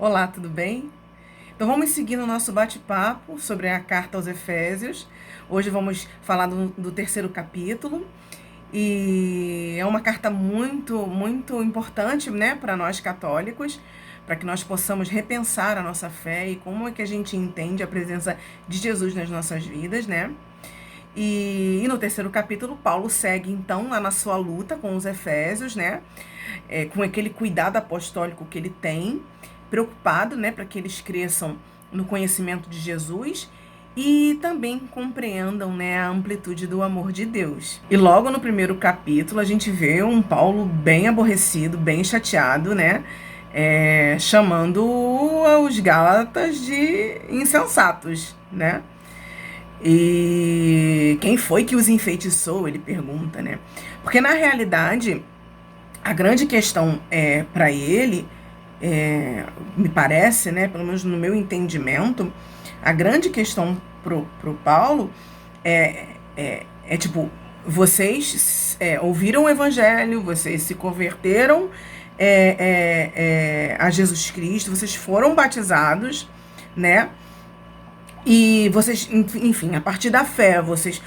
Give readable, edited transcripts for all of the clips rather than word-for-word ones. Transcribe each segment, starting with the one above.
Olá, tudo bem? Então vamos seguir no nosso bate-papo sobre a carta aos Efésios. Hoje vamos falar do terceiro capítulo e é uma carta muito importante, né, para nós católicos, para que nós possamos repensar a nossa fé e como é que a gente entende a presença de Jesus nas nossas vidas, né? E no terceiro capítulo, Paulo segue então lá na sua luta com os Efésios, né? Com aquele cuidado apostólico que ele tem, preocupado, né, para que eles cresçam no conhecimento de Jesus e também compreendam, né, a amplitude do amor de Deus. E logo no primeiro capítulo a gente vê um Paulo bem aborrecido, bem chateado, né, chamando os Gálatas de insensatos, né? E quem foi que os enfeitiçou? Ele pergunta, né? Porque na realidade a grande questão para ele, me parece, né, pelo menos no meu entendimento, a grande questão pro Paulo é tipo, vocês ouviram o evangelho, vocês se converteram a Jesus Cristo, vocês foram batizados, né? E vocês, enfim, a partir da fé, vocês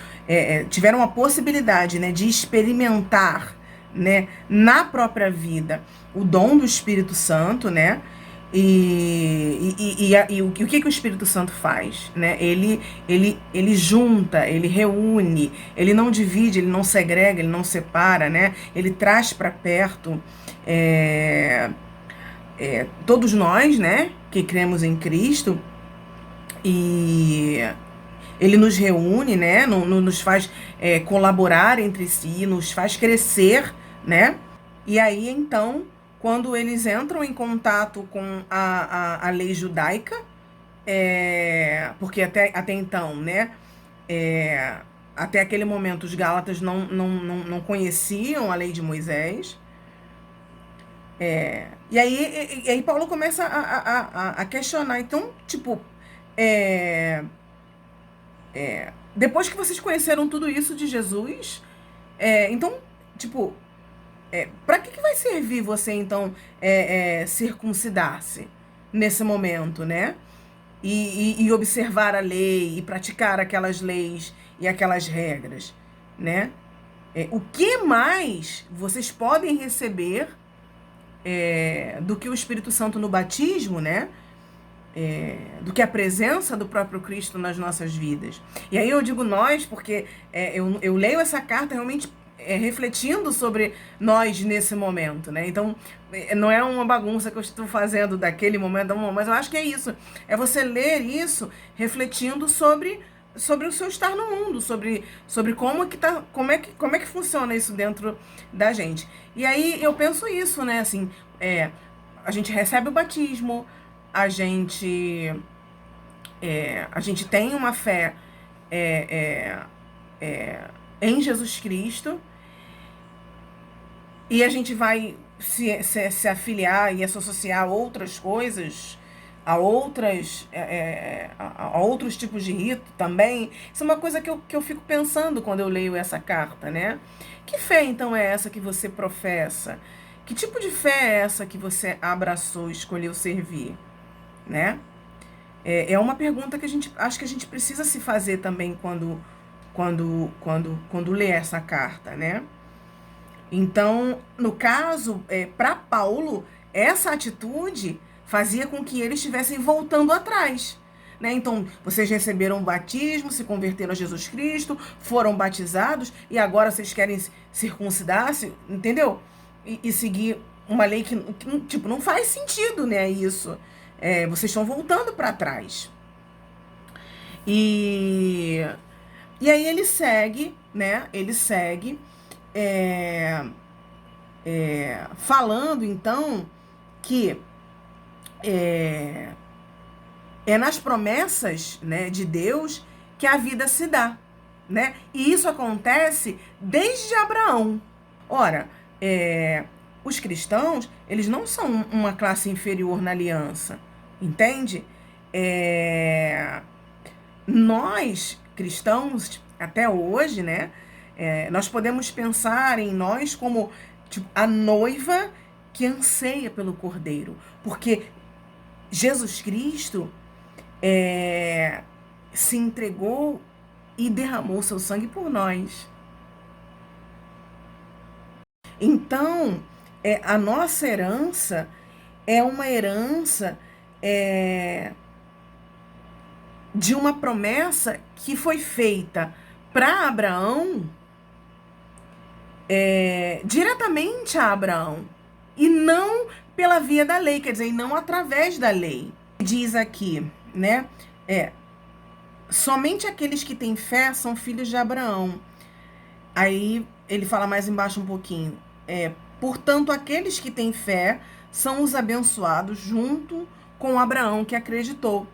tiveram a possibilidade, né, de experimentar, né, na própria vida o dom do Espírito Santo, né? O que o Espírito Santo faz, né? Ele junta, ele reúne, ele não divide, ele não segrega, ele não separa, né? Ele traz para perto todos nós, né, que cremos em Cristo. E ele nos reúne, né? Nos faz colaborar entre si, nos faz crescer, né? E aí, então, quando eles entram em contato com a lei judaica, porque até então, né? é, Até aquele momento, os Gálatas não conheciam a lei de Moisés. E aí Paulo começa a questionar. Então, tipo, é, depois que vocês conheceram tudo isso de Jesus, então, tipo, para que vai servir você, então, circuncidar-se nesse momento, né? E observar a lei e praticar aquelas leis e aquelas regras, né? O que mais vocês podem receber do que o Espírito Santo no batismo, né? Do que a presença do próprio Cristo nas nossas vidas. E aí eu digo nós, porque eu leio essa carta realmente refletindo sobre nós nesse momento, né? Então, não é uma bagunça que eu estou fazendo daquele momento, mas eu acho que é isso. É você ler isso refletindo sobre o seu estar no mundo, sobre como é que funciona isso dentro da gente. E aí eu penso isso, né? Assim, a gente recebe o batismo, a gente a gente tem uma fé é, é, é, em Jesus Cristo e a gente vai se afiliar e se associar a outras coisas, a outros tipos de rito também. Isso é uma coisa que eu fico pensando quando eu leio essa carta, né? Que fé então é essa que você professa? Que tipo de fé é essa que você abraçou, escolheu servir, né? É uma pergunta que acho que a gente precisa se fazer também quando lê essa carta, né? Então, no caso, para Paulo, essa atitude fazia com que eles estivessem voltando atrás. Né? Então, vocês receberam o batismo, se converteram a Jesus Cristo, foram batizados e agora vocês querem circuncidar-se, entendeu? E seguir uma lei que, tipo, não faz sentido, né? Isso. Vocês estão voltando para trás. E, e aí ele segue, né? Ele segue é, falando então que é, é nas promessas, né, de Deus que a vida se dá, né? E isso acontece desde Abraão. Ora, os cristãos, eles não são uma classe inferior na aliança, entende? É, Nós, cristãos, até hoje, né? Nós podemos pensar em nós como tipo, a noiva que anseia pelo cordeiro. Porque Jesus Cristo se entregou e derramou seu sangue por nós. Então, a nossa herança é uma herança de uma promessa que foi feita para Abraão, diretamente a Abraão, e não pela via da lei, quer dizer, e não através da lei. Diz aqui, né? Somente aqueles que têm fé são filhos de Abraão. Aí ele fala mais embaixo um pouquinho. Portanto, aqueles que têm fé são os abençoados junto com Abraão, que acreditou.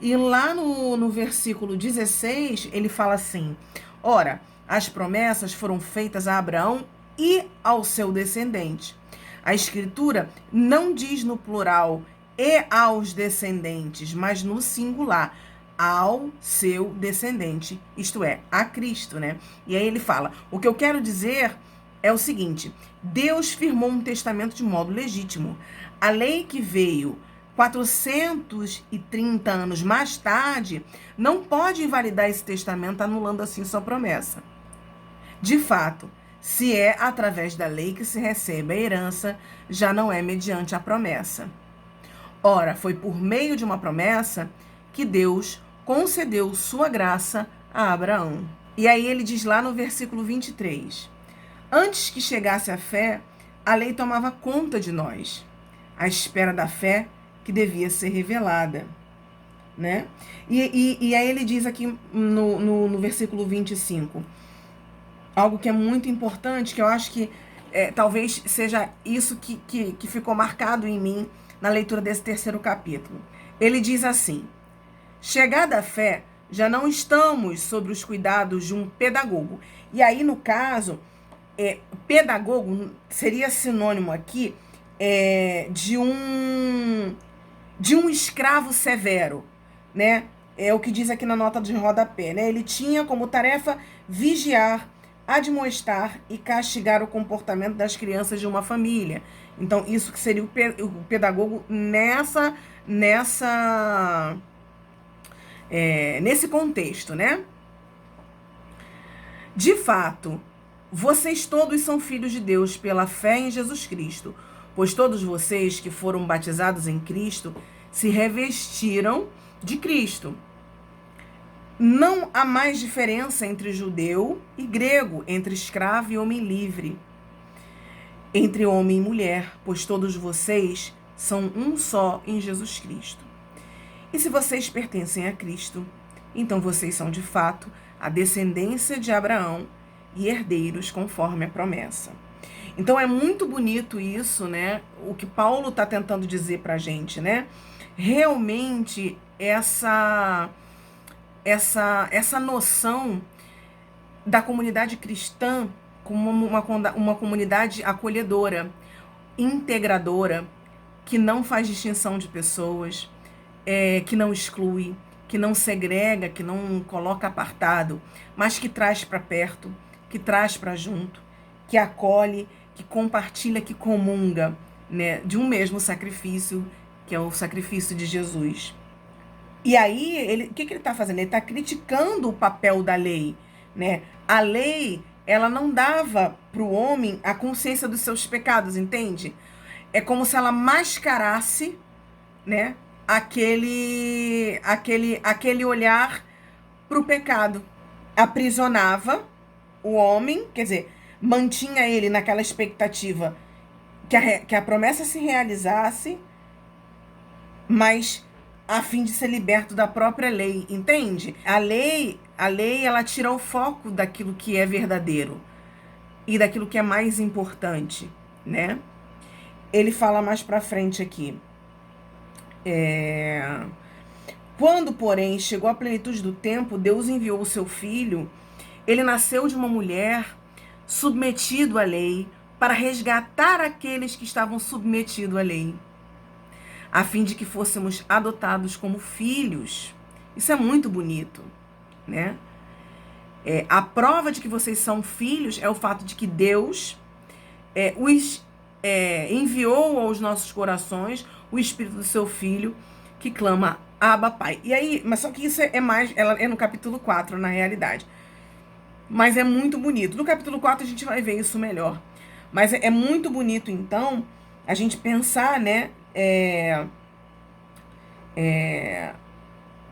E lá no versículo 16, ele fala assim: ora, as promessas foram feitas a Abraão e ao seu descendente. A Escritura não diz no plural e aos descendentes, mas no singular, ao seu descendente, isto é, a Cristo, né? E aí ele fala: o que eu quero dizer é o seguinte: Deus firmou um testamento de modo legítimo. A lei que veio 430 anos mais tarde não pode invalidar esse testamento, anulando assim sua promessa. De fato, se é através da lei que se recebe a herança, já não é mediante a promessa. Ora, foi por meio de uma promessa que Deus concedeu sua graça a Abraão. E aí ele diz lá no versículo 23: antes que chegasse a fé, a lei tomava conta de nós, à espera da fé que devia ser revelada, né? E aí ele diz aqui no versículo 25, algo que é muito importante, que eu acho que talvez seja isso que ficou marcado em mim na leitura desse terceiro capítulo. Ele diz assim: chegada a fé, já não estamos sob os cuidados de um pedagogo. E aí, no caso, pedagogo seria sinônimo aqui de um escravo severo, né? É o que diz aqui na nota de rodapé, né? Ele tinha como tarefa vigiar, admoestar e castigar o comportamento das crianças de uma família. Então, isso que seria o pedagogo nesse contexto, né? De fato, vocês todos são filhos de Deus pela fé em Jesus Cristo, pois todos vocês que foram batizados em Cristo se revestiram de Cristo. Não há mais diferença entre judeu e grego, entre escravo e homem livre, entre homem e mulher, pois todos vocês são um só em Jesus Cristo. E se vocês pertencem a Cristo, então vocês são de fato a descendência de Abraão e herdeiros conforme a promessa. Então é muito bonito isso, né? O que Paulo está tentando dizer para a gente, né? Realmente essa noção da comunidade cristã como uma comunidade acolhedora, integradora, que não faz distinção de pessoas, que não exclui, que não segrega, que não coloca apartado, mas que traz para perto, que traz para junto, que acolhe, que compartilha, que comunga, né, de um mesmo sacrifício, que é o sacrifício de Jesus. E aí, o que ele está fazendo? Ele está criticando o papel da lei, né? A lei, ela não dava para o homem a consciência dos seus pecados, entende? É como se ela mascarasse, né, aquele olhar para o pecado. Aprisionava o homem, quer dizer, mantinha ele naquela expectativa que a promessa se realizasse, mas a fim de ser liberto da própria lei, entende? A lei, ela tira o foco daquilo que é verdadeiro e daquilo que é mais importante, né? Ele fala mais pra frente aqui. Quando, porém, chegou a plenitude do tempo, Deus enviou o seu filho. Ele nasceu de uma mulher, submetido à lei, para resgatar aqueles que estavam submetidos à lei, a fim de que fôssemos adotados como filhos. Isso é muito bonito, né? A prova de que vocês são filhos é o fato de que Deus os enviou aos nossos corações o Espírito do seu Filho, que clama, Abba, Pai. E aí, mas só que isso é mais, ela é no capítulo 4, na realidade. Mas é muito bonito. No capítulo 4 a gente vai ver isso melhor. Mas é muito bonito, então, a gente pensar, né,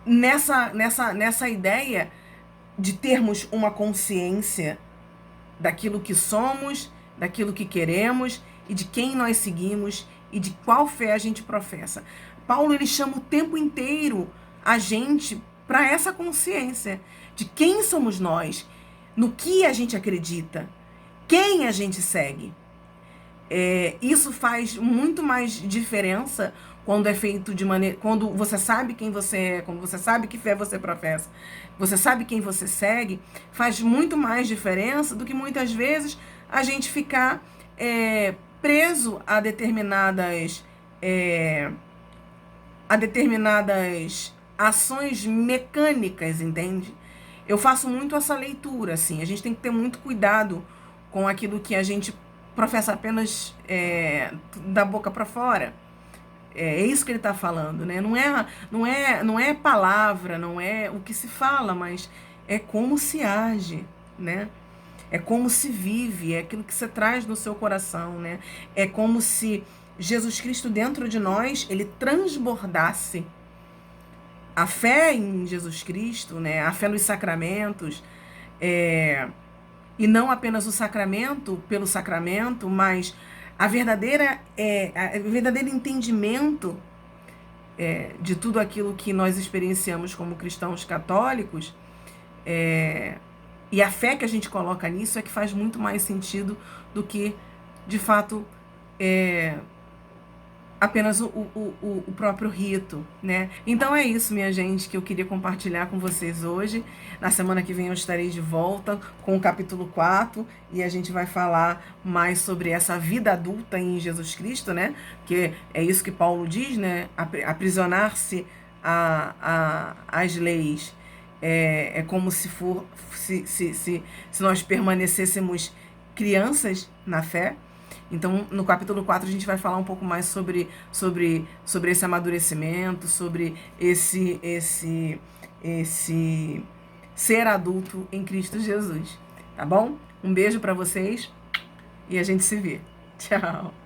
nessa ideia de termos uma consciência daquilo que somos, daquilo que queremos e de quem nós seguimos e de qual fé a gente professa. Paulo, ele chama o tempo inteiro a gente para essa consciência de quem somos nós, no que a gente acredita, quem a gente segue. Isso faz muito mais diferença quando é feito de maneira. Quando você sabe quem você é, quando você sabe que fé você professa, você sabe quem você segue, faz muito mais diferença do que muitas vezes a gente ficar preso a determinadas ações mecânicas, entende? Eu faço muito essa leitura, assim. A gente tem que ter muito cuidado com aquilo que a gente professa apenas da boca para fora. É isso que ele está falando, né? Não é palavra, não é o que se fala, mas é como se age, né? É como se vive, é aquilo que você traz no seu coração, né? É como se Jesus Cristo dentro de nós, ele transbordasse a fé em Jesus Cristo, né? A fé nos sacramentos, e não apenas o sacramento pelo sacramento, mas o verdadeiro entendimento de tudo aquilo que nós experienciamos como cristãos católicos, e a fé que a gente coloca nisso é que faz muito mais sentido do que, de fato, apenas o próprio rito, né? Então é isso, minha gente, que eu queria compartilhar com vocês hoje. Na semana que vem eu estarei de volta com o capítulo 4 e a gente vai falar mais sobre essa vida adulta em Jesus Cristo, né? Que é isso que Paulo diz, né? Aprisionar-se às leis é como se nós permanecêssemos crianças na fé. Então, no capítulo 4, a gente vai falar um pouco mais sobre esse amadurecimento, sobre esse ser adulto em Cristo Jesus, tá bom? Um beijo para vocês e a gente se vê. Tchau!